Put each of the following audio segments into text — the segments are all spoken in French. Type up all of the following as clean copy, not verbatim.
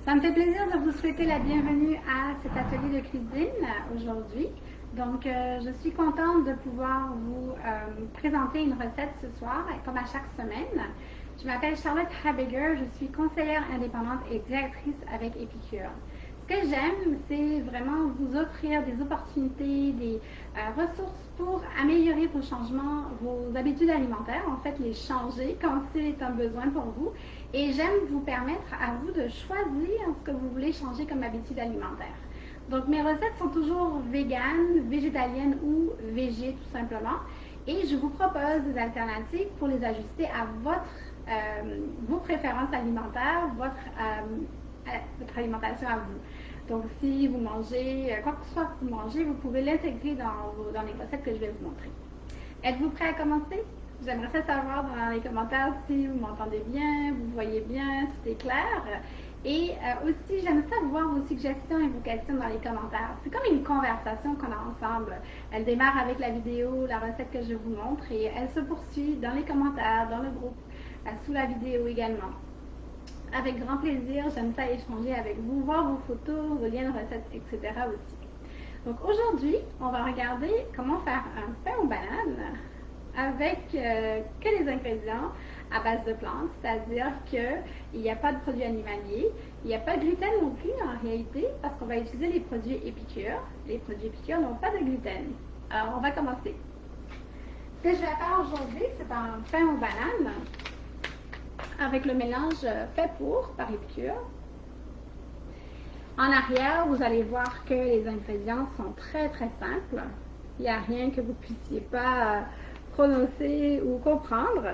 Ça me fait plaisir de vous souhaiter la bienvenue à cet atelier de cuisine aujourd'hui. Donc, je suis contente de pouvoir vous présenter une recette ce soir, comme à chaque semaine. Je m'appelle Charlotte Habiger, je suis conseillère indépendante et directrice avec Épicure. Ce que j'aime, c'est vraiment vous offrir des opportunités, des ressources pour améliorer vos changements, vos habitudes alimentaires, en fait les changer quand c'est un besoin pour vous. Et j'aime vous permettre à vous de choisir ce que vous voulez changer comme habitude alimentaire. Donc mes recettes sont toujours véganes, végétaliennes ou végé tout simplement. Et je vous propose des alternatives pour les ajuster à vos préférences alimentaires, votre alimentation à vous. Donc, si vous mangez, quoi que ce soit que vous mangez, vous pouvez l'intégrer dans les recettes que je vais vous montrer. Êtes-vous prêt à commencer? J'aimerais ça savoir dans les commentaires si vous m'entendez bien, vous voyez bien, tout est clair. Et aussi, j'aime ça voir vos suggestions et vos questions dans les commentaires. C'est comme une conversation qu'on a ensemble. Elle démarre avec la vidéo, la recette que je vous montre, et elle se poursuit dans les commentaires, dans le groupe, sous la vidéo également. Avec grand plaisir, j'aime ça échanger avec vous, voir vos photos, vos liens de recettes, etc. aussi. Donc aujourd'hui, on va regarder comment faire un pain aux bananes avec que les ingrédients à base de plantes, c'est-à-dire qu'il n'y a pas de produits animaliers, il n'y a pas de gluten non plus en réalité, parce qu'on va utiliser les produits Épicure. Les produits Épicure n'ont pas de gluten. Alors on va commencer. Ce que je vais faire aujourd'hui, c'est un pain aux bananes avec le mélange fait pour par Épicure. En arrière, vous allez voir que les ingrédients sont très très simples. Il n'y a rien que vous ne puissiez pas prononcer ou comprendre.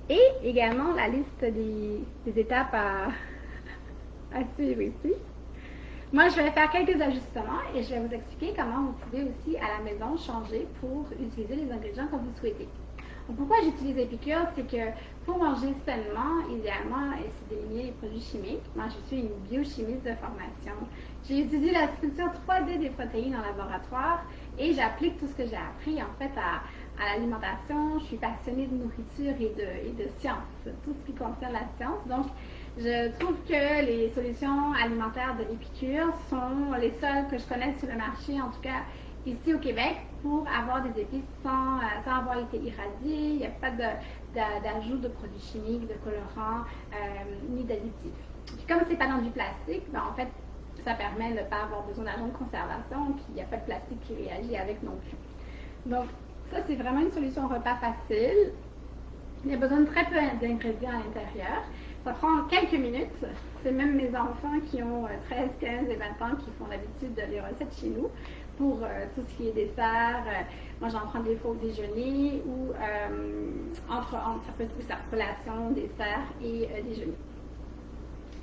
Et également la liste des étapes à suivre ici. Moi, je vais faire quelques ajustements et je vais vous expliquer comment vous pouvez aussi à la maison changer pour utiliser les ingrédients que vous souhaitez. Donc, pourquoi j'utilise Épicure, c'est que pour manger sainement, idéalement, c'est d'éliminer les produits chimiques. Moi, je suis une biochimiste de formation. J'ai étudié la structure 3D des protéines en laboratoire et j'applique tout ce que j'ai appris en fait à l'alimentation. Je suis passionnée de nourriture et de science, tout ce qui concerne la science. Donc, je trouve que les solutions alimentaires de l'Épicure sont les seules que je connaisse sur le marché, en tout cas ici au Québec, pour avoir des épices sans avoir été irradiées. Il n'y a pas d'ajout de produits chimiques, de colorants, ni d'additifs. Puis comme c'est pas dans du plastique, ben en fait, ça permet de ne pas avoir besoin d'agents de conservation, puis il n'y a pas de plastique qui réagit avec non plus. Donc, ça, c'est vraiment une solution repas facile. Il y a besoin de très peu d'ingrédients à l'intérieur. Ça prend quelques minutes. C'est même mes enfants qui ont 13, 15 et 20 ans qui font l'habitude de les recettes chez nous pour tout ce qui est dessert. Moi, j'en prends des fois au déjeuner ou ça peut être aussi la collation, dessert et déjeuner.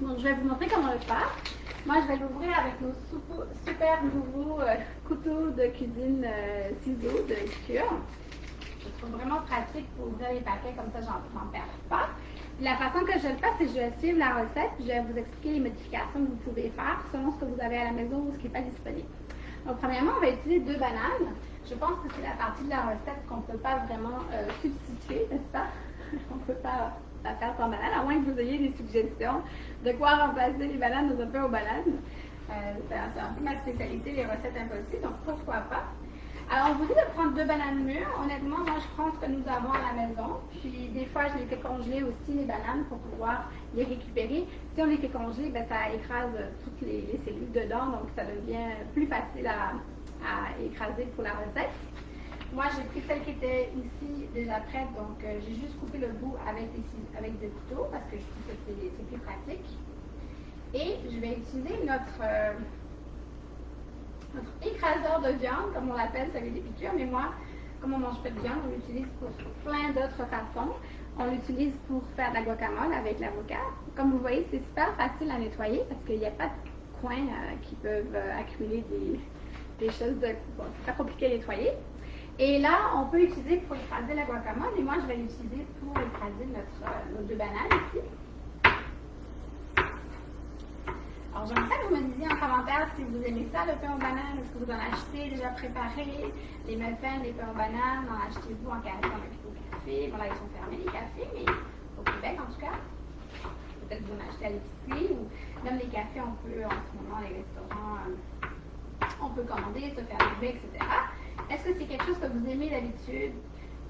Donc, je vais vous montrer comment le faire. Moi, je vais l'ouvrir avec nos super nouveaux couteaux de cuisine ciseaux de Épicure. Je trouve vraiment pratique pour ouvrir les paquets, comme ça, j'en perds pas. La façon que je le fais, c'est que je vais suivre la recette, je vais vous expliquer les modifications que vous pouvez faire selon ce que vous avez à la maison ou ce qui n'est pas disponible. Donc, premièrement, on va utiliser 2 bananes. Je pense que c'est la partie de la recette qu'on ne peut pas vraiment substituer, n'est-ce pas? On ne peut pas la faire sans banane, à moins que vous ayez des suggestions de quoi remplacer les bananes dans un pain aux bananes. C'est un peu ma spécialité, les recettes impossibles, donc pourquoi pas. Alors, on vous dit de prendre 2 bananes mûres. Honnêtement, moi, je prends ce que nous avons à la maison. Puis, des fois, je les fais congeler aussi, les bananes, pour pouvoir les récupérer. Si on les fait congeler, ben, ça écrase toutes les cellules dedans, donc ça devient plus facile à écraser pour la recette. Moi, j'ai pris celle qui était ici déjà prête, donc j'ai juste coupé le bout avec des couteaux, parce que je trouve que c'est plus pratique. Et je vais utiliser notre écraseur de viande, comme on l'appelle, celui d'Épicure, mais moi, comme on ne mange pas de viande, on l'utilise pour plein d'autres façons. On l'utilise pour faire de la guacamole avec l'avocat. Comme vous voyez, c'est super facile à nettoyer parce qu'il n'y a pas de coins qui peuvent accumuler des choses c'est pas compliqué à nettoyer. Et là, on peut l'utiliser pour écraser la guacamole, et moi, je vais l'utiliser pour écraser nos 2 bananes ici. Alors, j'aimerais ça que vous me disiez en commentaire si vous aimez ça, le pain aux bananes. Est-ce que vous en achetez déjà préparé? Les muffins, les pains aux bananes, en achetez-vous en café, au café? Bon, là, ils sont fermés, les cafés, mais au Québec, en tout cas. peut-être vous en achetez à l'épicerie ou même les cafés, on peut en ce moment, les restaurants, on peut commander, se faire livrer, etc. Est-ce que c'est quelque chose que vous aimez d'habitude,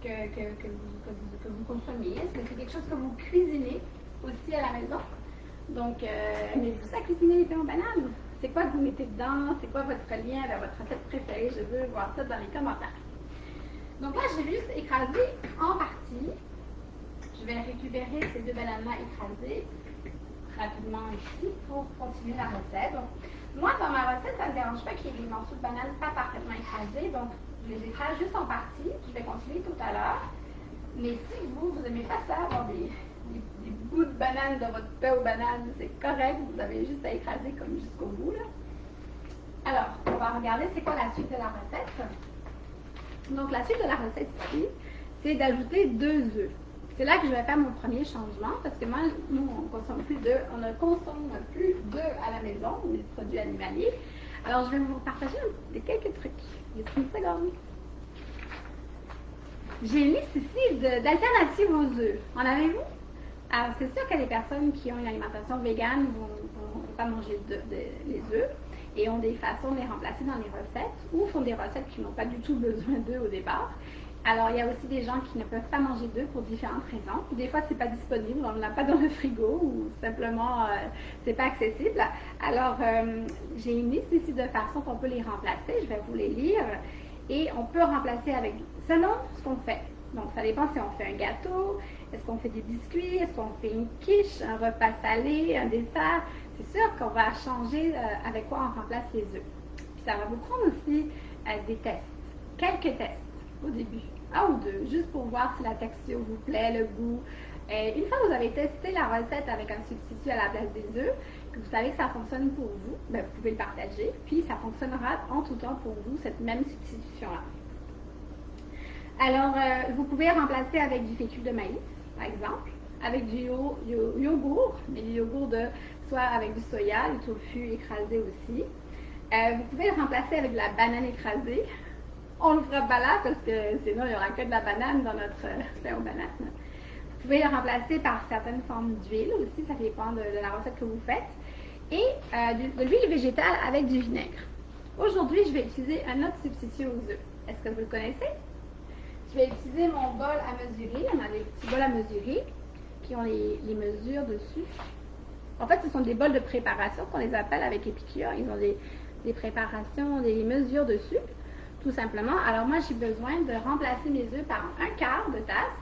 que vous consommez? Est-ce que c'est quelque chose que vous cuisinez aussi à la maison? Donc, aimez-vous ça cuisiner les pains aux bananes? C'est quoi que vous mettez dedans? C'est quoi votre lien avec votre recette préférée? Je veux voir ça dans les commentaires. Donc là, j'ai juste écrasé en partie. Je vais récupérer ces 2 bananes-là écrasées rapidement ici pour continuer la recette. Donc, moi, dans ma recette, ça ne me dérange pas qu'il y ait des morceaux de bananes pas parfaitement écrasés. Donc, je les écrase juste en partie. Je vais continuer tout à l'heure. Mais si vous n'aimez pas ça, avoir des bouts de banane dans votre pain aux bananes, c'est correct. Vous avez juste à écraser comme jusqu'au bout, là. Alors, on va regarder c'est quoi la suite de la recette. Donc, la suite de la recette ici, c'est d'ajouter 2 œufs. C'est là que je vais faire mon premier changement parce que moi, nous, on ne consomme plus d'œufs. On ne consomme plus d'œufs à la maison, des produits animaliers. Alors, je vais vous partager quelques trucs. Juste une seconde. J'ai une liste ici d'alternatives aux œufs. En avez-vous? Alors, c'est sûr que les personnes qui ont une alimentation végane ne vont pas manger les œufs et ont des façons de les remplacer dans les recettes ou font des recettes qui n'ont pas du tout besoin d'œufs au départ. Alors, il y a aussi des gens qui ne peuvent pas manger d'œufs pour différentes raisons. Des fois, c'est pas disponible, on ne l'a pas dans le frigo ou simplement, c'est pas accessible. Alors, j'ai une liste ici de façons qu'on peut les remplacer. Je vais vous les lire. Et on peut remplacer avec, selon ce qu'on fait. Donc, ça dépend si on fait un gâteau, est-ce qu'on fait des biscuits, est-ce qu'on fait une quiche, un repas salé, un dessert. C'est sûr qu'on va changer avec quoi on remplace les œufs. Puis ça va vous prendre aussi des tests, quelques tests au début, 1 ou 2, juste pour voir si la texture vous plaît, le goût. Une fois que vous avez testé la recette avec un substitut à la place des œufs, que vous savez que ça fonctionne pour vous, bien, vous pouvez le partager, puis ça fonctionnera en tout temps pour vous, cette même substitution-là. Alors, vous pouvez remplacer avec du fécule de maïs, par exemple, avec du yogourt, mais du yogourt soit avec du soya, du tofu écrasé aussi. Vous pouvez le remplacer avec de la banane écrasée. On ne le fera pas là parce que sinon il n'y aura que de la banane dans notre pain aux bananes. Vous pouvez le remplacer par certaines formes d'huile aussi, ça dépend de la recette que vous faites. Et de l'huile végétale avec du vinaigre. Aujourd'hui, je vais utiliser un autre substitut aux œufs. Est-ce que vous le connaissez? Je vais utiliser mon bol à mesurer. On a des petits bols à mesurer qui ont les mesures dessus. En fait, ce sont des bols de préparation qu'on les appelle avec Épicure. Ils ont des préparations, des mesures dessus, tout simplement. Alors moi, j'ai besoin de remplacer mes œufs par 1/4 de tasse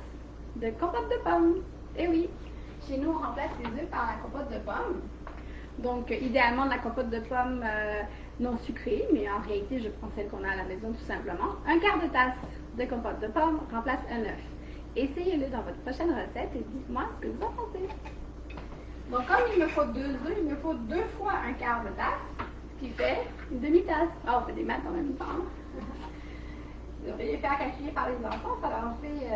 de compote de pommes. Eh oui, chez nous, on remplace les œufs par la compote de pommes. Donc, idéalement, de la compote de pommes non sucrée, mais en réalité, je prends celle qu'on a à la maison tout simplement. 1/4 de tasse de compote de pommes remplace un œuf. Essayez-le dans votre prochaine recette et dites-moi ce que vous en pensez. Donc, comme il me faut 2 œufs, il me faut 2 fois 1/4 de tasse, ce qui fait une demi-tasse. Ah, on fait des maths en même temps. Vous devriez faire calculer par les enfants, ça leur fait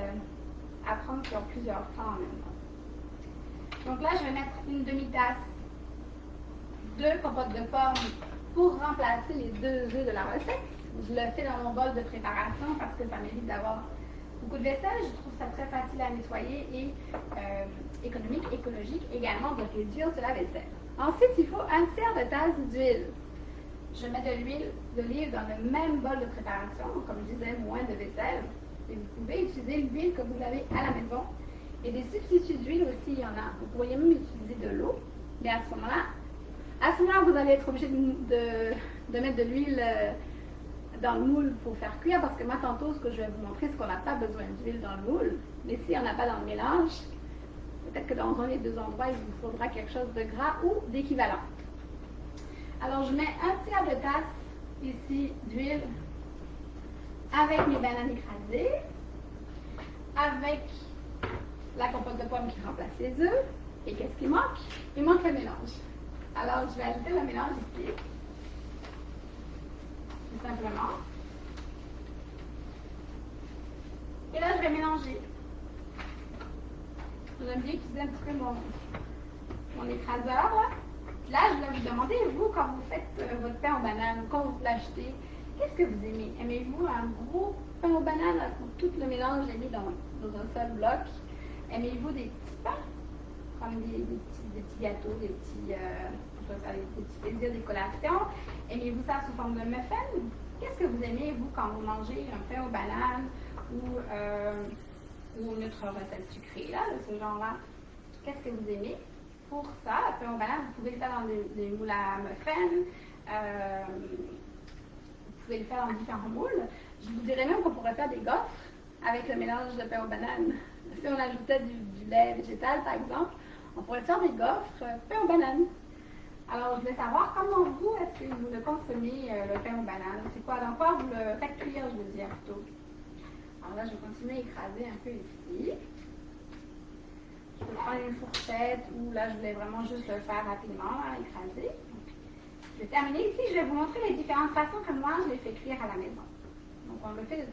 apprendre sur plusieurs temps en même temps. Donc là, je vais mettre une demi-tasse de compote de pommes pour remplacer les 2 œufs de la recette. Je le fais dans mon bol de préparation parce que ça m'évite d'avoir beaucoup de vaisselle. Je trouve ça très facile à nettoyer et économique, écologique également de réduire sur la vaisselle. Ensuite, il faut 1/3 de tasse d'huile. Je mets de l'huile d'olive dans le même bol de préparation, comme je disais, moins de vaisselle. Et vous pouvez utiliser l'huile que vous avez à la maison. Et des substituts d'huile aussi, il y en a. Vous pourriez même utiliser de l'eau, mais à ce moment-là, vous allez être obligé de mettre de l'huile dans le moule pour faire cuire, parce que moi, tantôt, ce que je vais vous montrer, c'est qu'on n'a pas besoin d'huile dans le moule. Mais si on n'a pas dans le mélange, peut-être que dans un des 2 endroits, il vous faudra quelque chose de gras ou d'équivalent. Alors, je mets 1/3 de tasse ici d'huile avec mes bananes écrasées, avec la compote de pommes qui remplace les œufs. Et qu'est-ce qui manque? Il manque le mélange. Alors, je vais ajouter le mélange ici. Tout simplement. Et là, je vais mélanger. J'aime bien utiliser un petit peu mon écraseur, là. Puis là, je vais vous demander, vous, quand vous faites votre pain aux bananes, quand vous l'achetez, qu'est-ce que vous aimez? Aimez-vous un gros pain aux bananes où tout le mélange est mis dans un seul bloc? Aimez-vous des petits pains, comme des petits gâteaux, des petits, des petits plaisirs, des collations. Aimez-vous ça sous forme de muffin? Qu'est-ce que vous aimez, vous, quand vous mangez un pain aux bananes ou une autre recette sucrée, là, de ce genre-là? Qu'est-ce que vous aimez? Pour ça, le pain aux bananes, vous pouvez le faire dans des moules à muffin. Vous pouvez le faire dans différents moules. Je vous dirais même qu'on pourrait faire des gaufres avec le mélange de pain aux bananes. Si on ajoutait du lait végétal, par exemple, on pourrait faire des gaufres pain aux bananes. Alors, je voulais savoir comment vous, est-ce que vous le consommez, le pain aux bananes? C'est quoi? Dans quoi vous le faites cuire, je veux dire, plutôt? Alors là, je vais continuer à écraser un peu ici. Je peux prendre une fourchette ou là, je voulais vraiment juste le faire rapidement, là, écraser. Je vais terminer ici. Je vais vous montrer les différentes façons que moi, je les fais cuire à la maison. Donc, on le fait.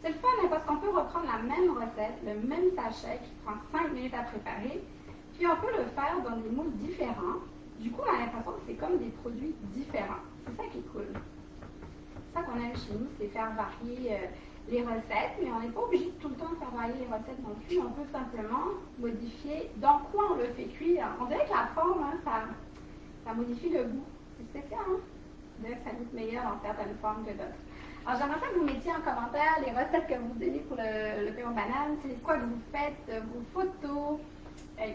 C'est le fun, hein, parce qu'on peut reprendre la même recette, le même sachet qui prend 5 minutes à préparer, puis on peut le faire dans des moules différents. Du coup, on a l'impression que c'est comme des produits différents. C'est ça qui est cool. C'est ça qu'on aime chez nous, c'est faire varier les recettes, mais on n'est pas obligé de tout le temps faire varier les recettes non plus. On peut simplement modifier dans quoi on le fait cuire. On dirait que la forme, hein, ça modifie le goût. C'est spécial, hein? On dirait que ça goûte meilleur dans certaines formes que d'autres. Alors, j'aimerais ça que vous mettiez en commentaire les recettes que vous aimez pour le pain aux bananes. C'est quoi que vous faites, vos photos,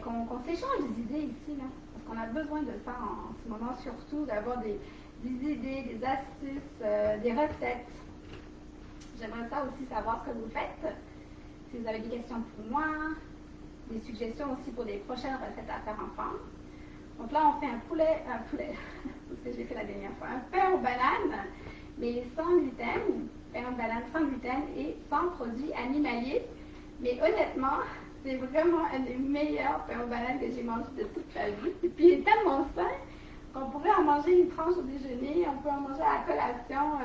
qu'on s'échange des idées ici, là. Parce qu'on a besoin de ça en ce moment, surtout, d'avoir des idées, des astuces, des recettes. J'aimerais ça aussi savoir ce que vous faites. Si vous avez des questions pour moi, des suggestions aussi pour des prochaines recettes à faire ensemble. Donc là, on fait un poulet, parce que j'ai fait la dernière fois, un pain aux bananes, mais sans gluten, pain aux bananes sans gluten et sans produits animaliers. Mais honnêtement, c'est vraiment un des meilleurs pains aux bananes que j'ai mangé de toute ma vie. Et puis, il est tellement sain qu'on pourrait en manger une tranche au déjeuner, on peut en manger à la collation.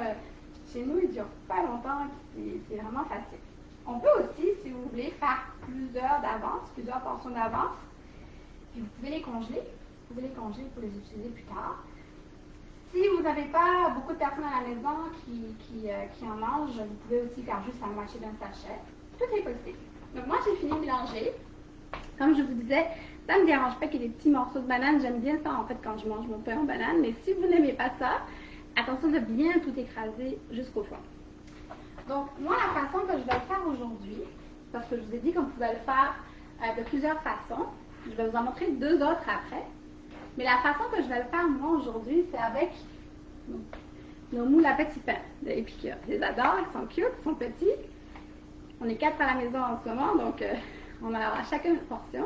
Chez nous, il ne dure pas longtemps, c'est vraiment facile. On peut aussi, si vous voulez, faire plusieurs d'avance, plusieurs portions d'avance. Puis vous pouvez les congeler. Vous pouvez les congeler pour les utiliser plus tard. Si vous n'avez pas beaucoup de personnes à la maison qui en mangent, vous pouvez aussi faire juste la moitié d'un sachet. Tout est possible. Donc moi, j'ai fini de mélanger. Comme je vous disais, ça ne me dérange pas qu'il y ait des petits morceaux de banane. J'aime bien ça, en fait, quand je mange mon pain aux bananes. Mais si vous n'aimez pas ça, attention de bien tout écraser jusqu'au fond. Donc, moi, la façon que je vais le faire aujourd'hui, parce que je vous ai dit qu'on pouvait le faire de plusieurs façons. Je vais vous en montrer deux autres après. Mais la façon que je vais le faire, moi, aujourd'hui, c'est avec nos moules à petits pains de Épicure. Je les adore, ils sont cute, ils sont petits. On est 4 à la maison en ce moment, donc on aura chacun une portion.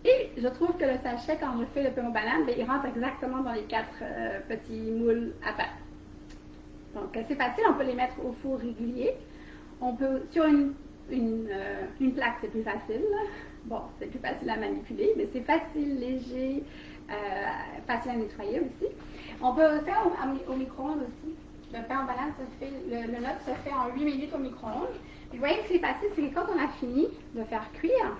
Et je trouve que le sachet, quand je fais le pain aux bananes, il rentre exactement dans les 4 petits moules à pain. Donc, c'est facile, on peut les mettre au four régulier. On peut, sur une plaque, c'est plus facile. Bon, c'est plus facile à manipuler, mais c'est facile, léger, facile à nettoyer aussi. On peut le faire au micro-ondes aussi. Le pain en banane le nôtre se fait en 8 minutes au micro-ondes. Vous voyez que c'est facile, c'est que quand on a fini de faire cuire,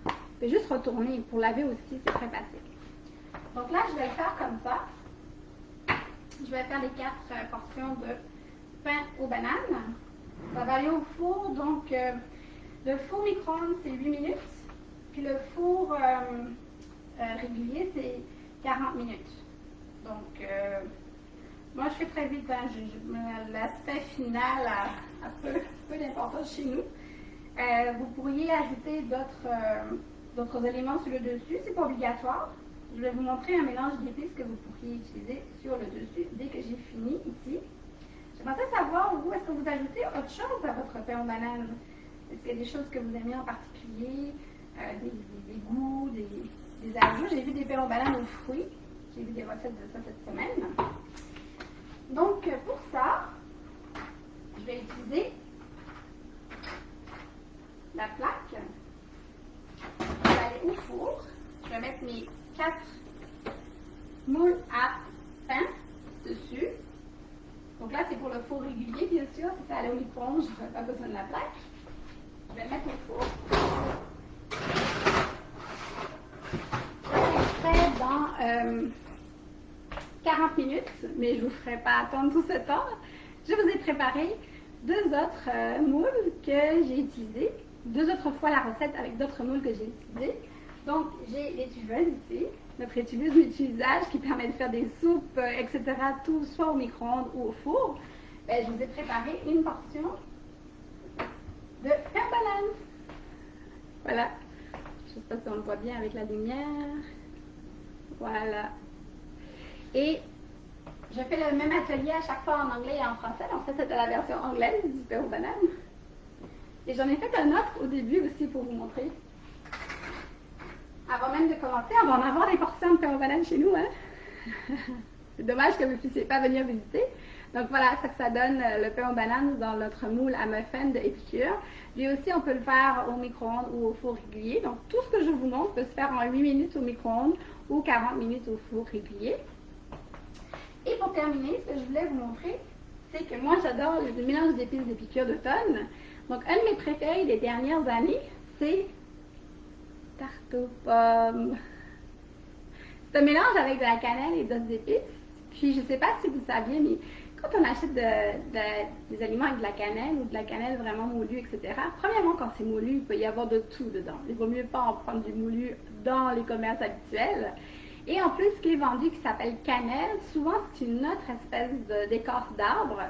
on peut juste retourner. Pour laver aussi, c'est très facile. Donc là, je vais le faire comme ça. Je vais faire les 4 portions de pain aux bananes. Ça va aller au four, donc le four micro-ondes, c'est 8 minutes. Puis le four régulier, c'est 40 minutes. Donc, moi, je fais très vite. Hein, l'aspect final a peu d'importance chez nous. Vous pourriez ajouter d'autres éléments sur le dessus. C'est pas obligatoire. Je vais vous montrer un mélange d'épices que vous pourriez utiliser sur le dessus dès que j'ai fini ici. J'aimerais savoir, vous, est-ce que vous ajoutez autre chose à votre pain aux bananes? Est-ce qu'il y a des choses que vous aimez en particulier? Des goûts, des ajouts. J'ai vu des pains aux bananes aux fruits. J'ai vu des recettes de ça cette semaine. Donc, pour ça, je vais utiliser la plaque. Je vais aller au four. Je vais mettre mes 4 moules à pain dessus. Donc là, c'est pour le four régulier, bien sûr. Si ça allait au micro-ondes, je n'aurais pas besoin de la plaque. Je vais le mettre au four. Je ferai dans 40 minutes, mais je ne vous ferai pas attendre tout ce temps. Je vous ai préparé 2 autres moules que j'ai utilisés. 2 autres fois la recette avec d'autres moules que j'ai utilisés. Donc, j'ai l'étuveuse ici, notre étuveuse multi-usage qui permet de faire des soupes, etc., tout soit au micro-ondes ou au four. Ben, je vous ai préparé une portion de pain banane. Voilà. Je ne sais pas si on le voit bien avec la lumière. Voilà. Et je fais le même atelier à chaque fois en anglais et en français. Donc ça, c'était la version anglaise du pain aux bananes. Et j'en ai fait un autre au début aussi pour vous montrer. Avant même de commencer, on va en avoir des portions de pain aux bananes chez nous. Hein? C'est dommage que vous ne puissiez pas venir visiter. Donc voilà, ça que ça donne le pain aux bananes dans notre moule à muffin de Épicure. Lui aussi, on peut le faire au micro-ondes ou au four régulier. Donc tout ce que je vous montre peut se faire en 8 minutes au micro-ondes ou 40 minutes au four régulier. Et pour terminer, ce que je voulais vous montrer, c'est que moi j'adore le mélange d'épices d'Épicure d'automne. Donc un de mes préférés des dernières années, c'est tarte aux pommes. C'est un mélange avec de la cannelle et d'autres épices. Puis je ne sais pas si vous saviez, mais quand on achète des aliments avec de la cannelle ou de la cannelle vraiment moulue, etc., premièrement, quand c'est moulu, il peut y avoir de tout dedans. Il vaut mieux pas en prendre du moulu dans les commerces habituels. Et en plus, ce qui est vendu qui s'appelle cannelle, souvent c'est une autre espèce d'écorce d'arbre.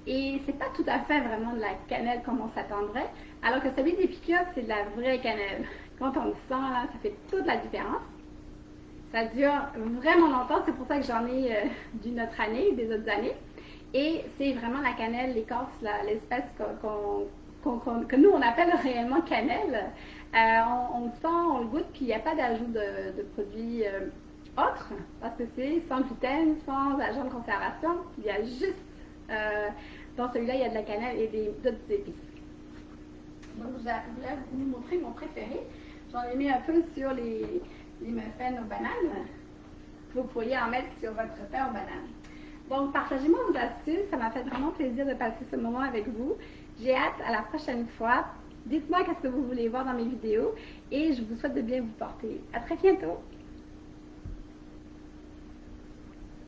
Et c'est pas tout à fait vraiment de la cannelle comme on s'attendrait. Alors que celui d'Épicure, c'est de la vraie cannelle. Quand on le sent, là, ça fait toute la différence. Ça dure vraiment longtemps, c'est pour ça que j'en ai d'une autre année, des autres années. Et c'est vraiment la cannelle, l'écorce, l'espèce que nous on appelle réellement cannelle. On le sent, on le goûte, puis il n'y a pas d'ajout de produits autres, parce que c'est sans gluten, sans agent de conservation. Il y a juste, dans celui-là, il y a de la cannelle et d'autres épices. Donc je voulais vous montrer mon préféré. J'en ai mis un peu sur les muffins aux bananes. Vous pourriez en mettre sur votre pain aux bananes. Donc, partagez-moi vos astuces. Ça m'a fait vraiment plaisir de passer ce moment avec vous. J'ai hâte à la prochaine fois. Dites-moi qu'est-ce que vous voulez voir dans mes vidéos et je vous souhaite de bien vous porter. À très bientôt!